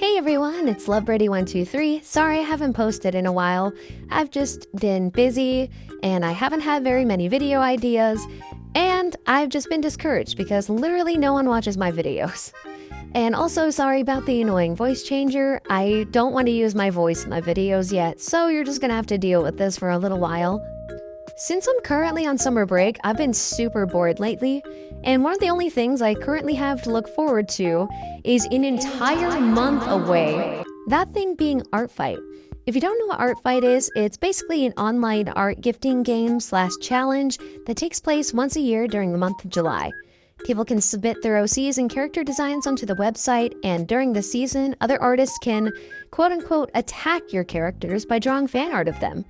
Hey everyone, it's LoveBirdie123. Sorry I haven't posted in a while. I've just been busy and I haven't had very many video ideas, and I've just been discouraged because literally no one watches my videos. And also sorry about the annoying voice changer. I don't want to use my voice in my videos yet, so you're just gonna have to deal with this for a little while. Since I'm currently on summer break, I've been super bored lately, and one of the only things I currently have to look forward to is an entire month away. That thing being Artfight. If you don't know what Artfight is, it's basically an online art gifting game / challenge that takes place once a year during the month of July. People can submit their OCs and character designs onto the website, and during the season, other artists can quote-unquote attack your characters by drawing fan art of them.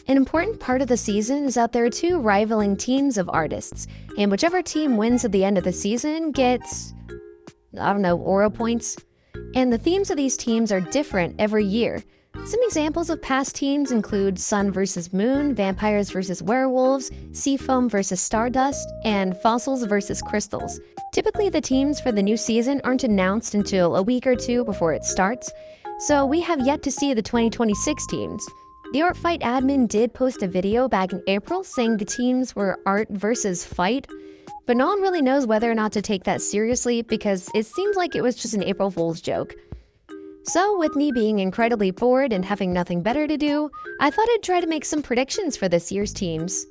An important part of the season is that there are two rivaling teams of artists, and whichever team wins at the end of the season gets, aura points. And the themes of these teams are different every year. Some examples of past teams include Sun vs. Moon, Vampires vs. Werewolves, Seafoam vs. Stardust, and Fossils vs. Crystals. Typically, the teams for the new season aren't announced until a week or two before it starts, so we have yet to see the 2026 teams. The Artfight admin did post a video back in April saying the teams were Art vs. Fight, but no one really knows whether or not to take that seriously because it seems like it was just an April Fool's joke. So, with me being incredibly bored and having nothing better to do, I thought I'd try to make some predictions for this year's teams.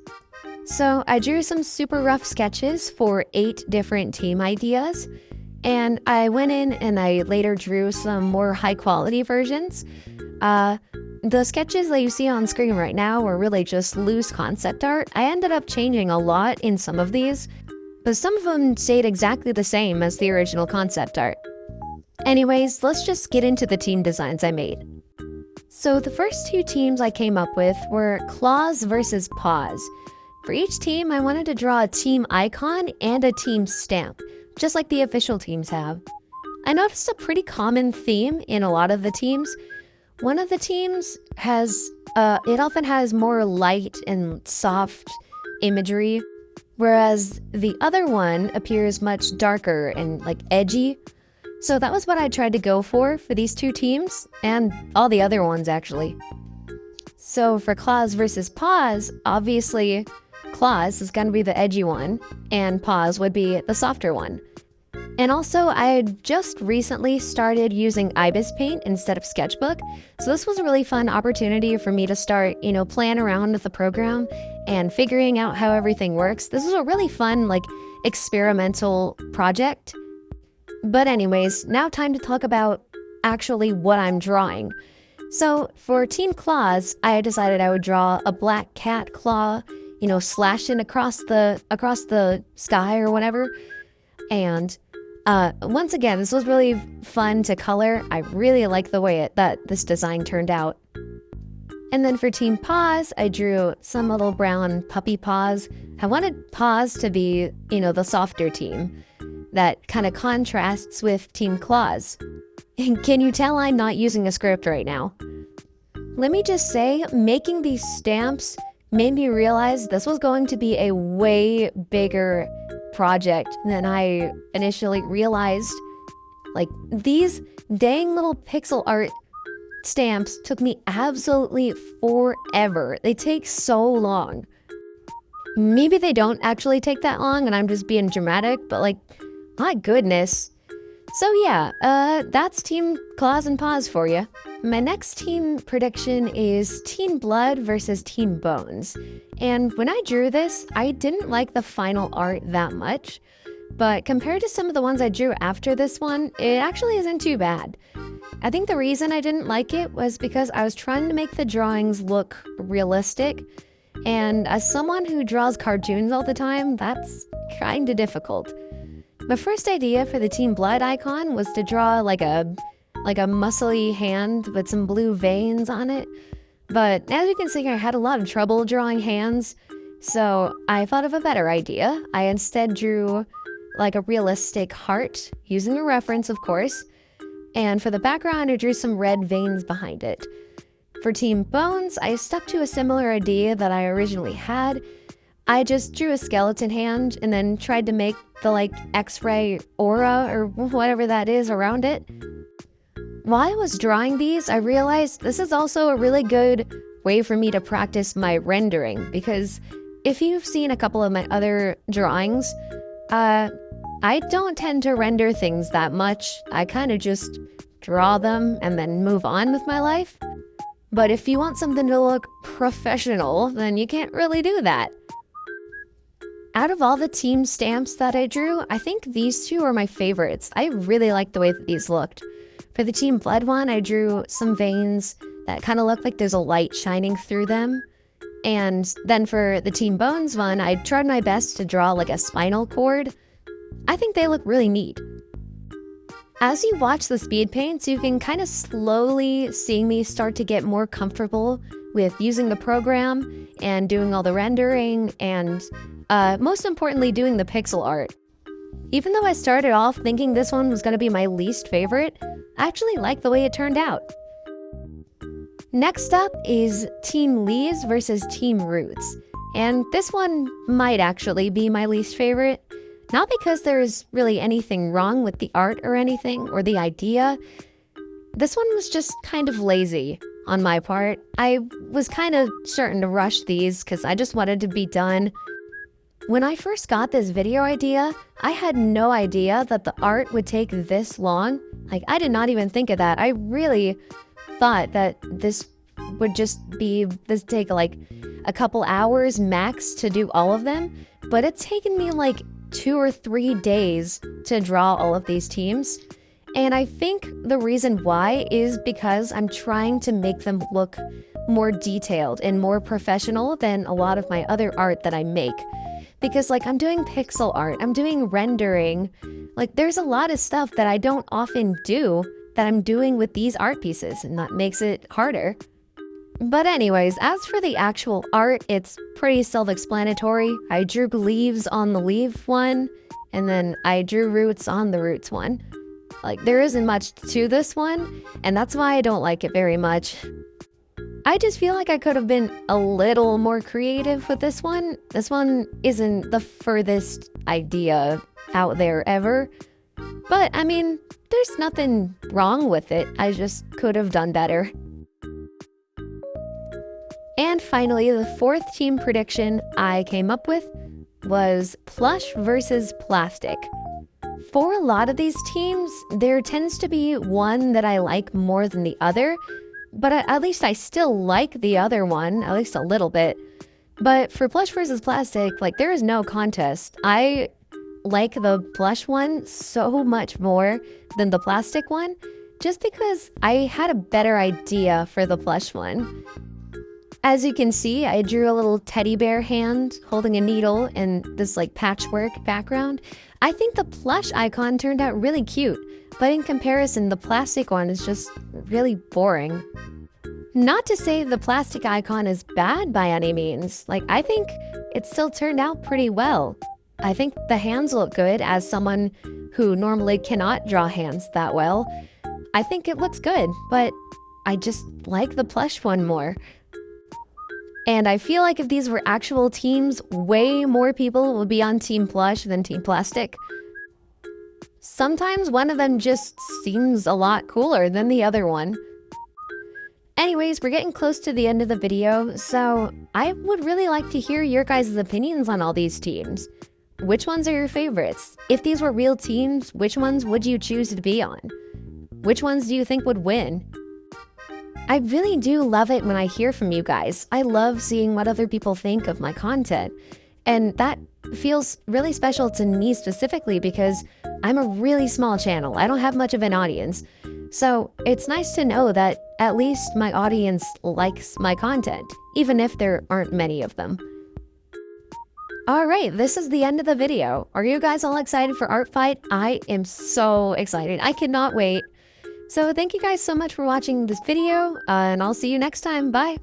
So, I drew some super rough sketches for 8 different team ideas, and I went in and I later drew some more high-quality versions. The sketches that you see on screen right now were really just loose concept art. I ended up changing a lot in some of these, but some of them stayed exactly the same as the original concept art. Anyways, let's just get into the team designs I made. So the first 2 teams I came up with were Claws vs. Paws. For each team, I wanted to draw a team icon and a team stamp, just like the official teams have. I noticed a pretty common theme in a lot of the teams. One of the teams has, it often has more light and soft imagery, whereas the other one appears much darker and edgy. So that was what I tried to go for these 2 teams, and all the other ones actually. So for Claws vs. Paws, obviously Claws is gonna be the edgy one, and Paws would be the softer one. And also, I had just recently started using Ibis Paint instead of Sketchbook, so this was a really fun opportunity for me to start, playing around with the program and figuring out how everything works. This was a really fun, experimental project. But anyways, now time to talk about actually what I'm drawing. So for Team Claws, I decided I would draw a black cat claw, slashing across the sky or whatever. And once again, this was really fun to color. I really like the way that this design turned out. And then for Team Paws, I drew some little brown puppy paws. I wanted Paws to be, the softer team. That kind of contrasts with Team Claws. And can you tell I'm not using a script right now? Let me just say, making these stamps made me realize this was going to be a way bigger project than I initially realized. These dang little pixel art stamps took me absolutely forever. They take so long. Maybe they don't actually take that long and I'm just being dramatic, but my goodness. So yeah, that's Team Claws and Paws for you. My next team prediction is Team Blood versus Team Bones. And when I drew this, I didn't like the final art that much, but compared to some of the ones I drew after this one, it actually isn't too bad. I think the reason I didn't like it was because I was trying to make the drawings look realistic, and as someone who draws cartoons all the time, that's kinda difficult. My first idea for the Team Blood icon was to draw like a muscly hand with some blue veins on it. But as you can see, I had a lot of trouble drawing hands, so I thought of a better idea. I instead drew a realistic heart, using a reference of course, and for the background I drew some red veins behind it. For Team Bones, I stuck to a similar idea that I originally had. I just drew a skeleton hand and then tried to make the X-ray aura or whatever that is around it. While I was drawing these, I realized this is also a really good way for me to practice my rendering, because if you've seen a couple of my other drawings, I don't tend to render things that much. I kind of just draw them and then move on with my life. But if you want something to look professional, then you can't really do that. Out of all the team stamps that I drew, I think these two are my favorites. I really like the way that these looked. For the Team Blood one, I drew some veins that kind of look like there's a light shining through them. And then for the Team Bones one, I tried my best to draw like a spinal cord. I think they look really neat. As you watch the speed paints, you can kind of slowly see me start to get more comfortable with using the program and doing all the rendering and most importantly, doing the pixel art. Even though I started off thinking this one was going to be my least favorite, I actually like the way it turned out. Next up is Team Leaves versus Team Roots. And this one might actually be my least favorite. Not because there's really anything wrong with the art or anything, or the idea. This one was just kind of lazy on my part. I was kind of starting to rush these because I just wanted to be done. When I first got this video idea, I had no idea that the art would take this long. Like, I did not even think of that. I really thought that this would just take like a couple hours max to do all of them. But it's taken me like 2 or 3 days to draw all of these teams. And I think the reason why is because I'm trying to make them look more detailed and more professional than a lot of my other art that I make. Because like I'm doing pixel art, I'm doing rendering, like there's a lot of stuff that I don't often do that I'm doing with these art pieces, and that makes it harder. But anyways, as for the actual art, it's pretty self-explanatory. I drew leaves on the leaf one, and then I drew roots on the roots one. Like, there isn't much to this one, and that's why I don't like it very much. I just feel like I could have been a little more creative with this one. This one isn't the furthest idea out there ever. But, I mean, there's nothing wrong with it. I just could have done better. And finally, the fourth team prediction I came up with was plush versus plastic. For a lot of these teams, there tends to be one that I like more than the other, but at least I still like the other one, at least a little bit. But for plush versus plastic, like, there is no contest. I like the plush one so much more than the plastic one, just because I had a better idea for the plush one. As you can see, I drew a little teddy bear hand holding a needle and this like patchwork background. I think the plush icon turned out really cute, but in comparison, the plastic one is just really boring. Not to say the plastic icon is bad by any means. Like, I think it still turned out pretty well. I think the hands look good as someone who normally cannot draw hands that well. I think it looks good, but I just like the plush one more. And I feel like if these were actual teams, way more people would be on Team Plush than Team Plastic. Sometimes one of them just seems a lot cooler than the other one. Anyways, we're getting close to the end of the video, so I would really like to hear your guys' opinions on all these teams. Which ones are your favorites? If these were real teams, which ones would you choose to be on? Which ones do you think would win? I really do love it when I hear from you guys. I love seeing what other people think of my content. And that feels really special to me specifically because I'm a really small channel. I don't have much of an audience. So it's nice to know that at least my audience likes my content, even if there aren't many of them. Alright, this is the end of the video. Are you guys all excited for Artfight? I am so excited. I cannot wait. So thank you guys so much for watching this video, and I'll see you next time. Bye!